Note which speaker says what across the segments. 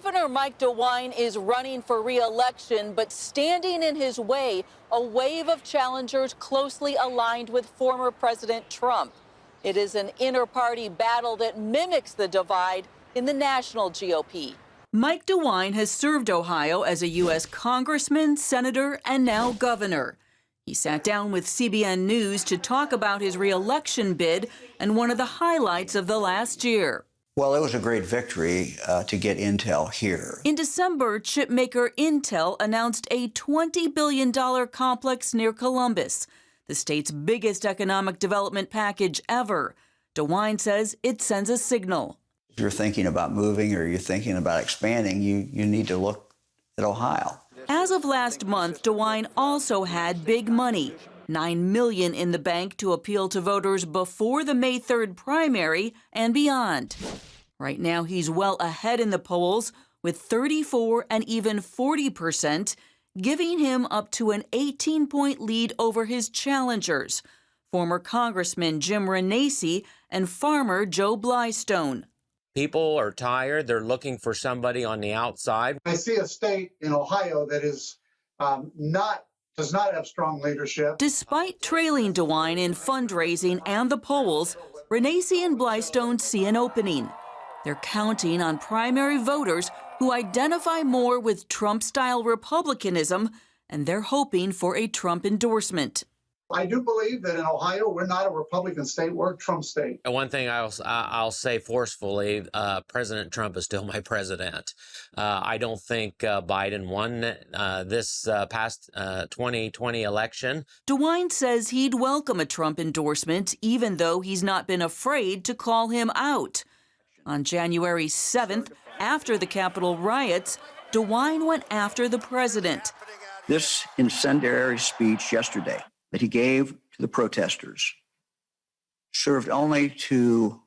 Speaker 1: Governor Mike DeWine is running for re-election, but standing in his way, a wave of challengers closely aligned with former President Trump. It is an inter-party battle that mimics the divide in the national GOP. Mike DeWine has served Ohio as a U.S. congressman, senator, and now governor. He sat down with CBN News to talk about his re-election bid and one of the highlights of the last year.
Speaker 2: Well, it was a great victory to get Intel here.
Speaker 1: In December, chipmaker Intel announced a $20 billion complex near Columbus, the state's biggest economic development package ever. DeWine says it sends a signal.
Speaker 2: If you're thinking about moving or you're thinking about expanding, you need to look at Ohio.
Speaker 1: As of last month, DeWine also had big money, $9 million in the bank to appeal to voters before the May 3rd primary and beyond. Right now, he's well ahead in the polls with 34 and even 40%, giving him up to an 18-point lead over his challengers, former Congressman Jim Renacci and farmer Joe Blystone.
Speaker 3: People are tired. They're looking for somebody on the outside.
Speaker 4: I see a state in Ohio that is does not have strong leadership.
Speaker 1: Despite trailing DeWine in fundraising and the polls, Renacci and Blystone see an opening. They're counting on primary voters who identify more with Trump-style republicanism, and they're hoping for a Trump endorsement.
Speaker 4: I do believe that in Ohio, we're not a Republican state, we're a Trump state.
Speaker 3: One thing I'll say forcefully, President Trump is still my president. I don't think Biden won this past 2020 election.
Speaker 1: DeWine says he'd welcome a Trump endorsement, even though he's not been afraid to call him out. On January 7th, after the Capitol riots, DeWine went after the president.
Speaker 2: This incendiary speech yesterday that he gave to the protesters served only to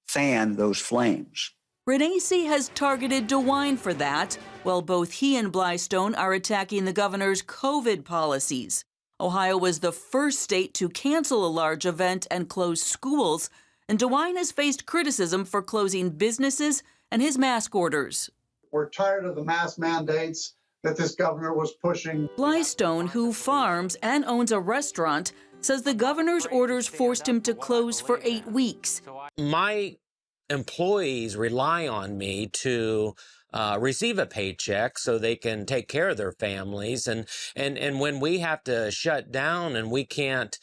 Speaker 2: fan those flames.
Speaker 1: Renacci has targeted DeWine for that, while both he and Blystone are attacking the governor's COVID policies. Ohio was the first state to cancel a large event and close schools, and DeWine has faced criticism for closing businesses and his mask orders.
Speaker 4: We're tired of the mask mandates that this governor was pushing.
Speaker 1: Blystone, who farms and owns a restaurant, says the governor's orders forced him to close for 8 weeks.
Speaker 3: My employees rely on me to receive a paycheck so they can take care of their families, and when we have to shut down and we can't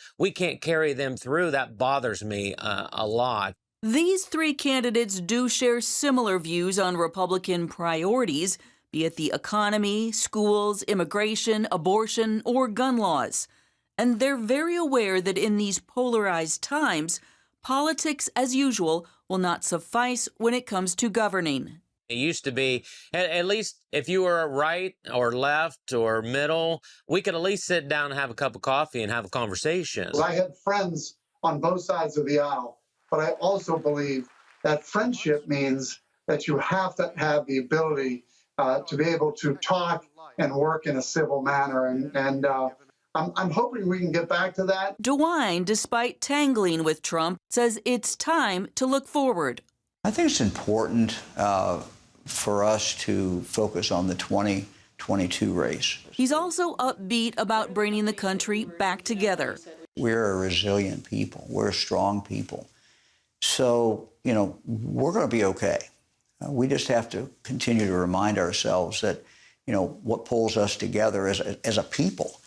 Speaker 3: carry them through, that bothers me a lot.
Speaker 1: These three candidates do share similar views on Republican priorities, be it the economy, schools, immigration, abortion, or gun laws. And they're very aware that in these polarized times, politics, as usual, will not suffice when it comes to governing.
Speaker 3: It used to be, at least if you were right or left or middle, we could at least sit down and have a cup of coffee and have a conversation.
Speaker 4: I had friends on both sides of the aisle, but I also believe that friendship means that you have to have the ability to be able to talk and work in a civil manner. And I'm hoping we can get back to that.
Speaker 1: DeWine, despite tangling with Trump, says it's time to look forward.
Speaker 2: I think it's important for us to focus on the 2022 race.
Speaker 1: He's also upbeat about bringing the country back together.
Speaker 2: We're a resilient people. We're a strong people. So, we're going to be okay. We just have to continue to remind ourselves that, what pulls us together as a people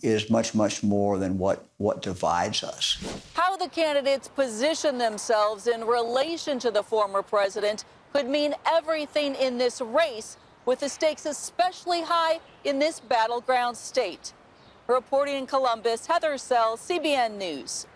Speaker 2: is much, much more than what divides us.
Speaker 1: How the candidates position themselves in relation to the former president could mean everything in this race, with the stakes especially high in this battleground state. Reporting in Columbus, Heather Sells, CBN News.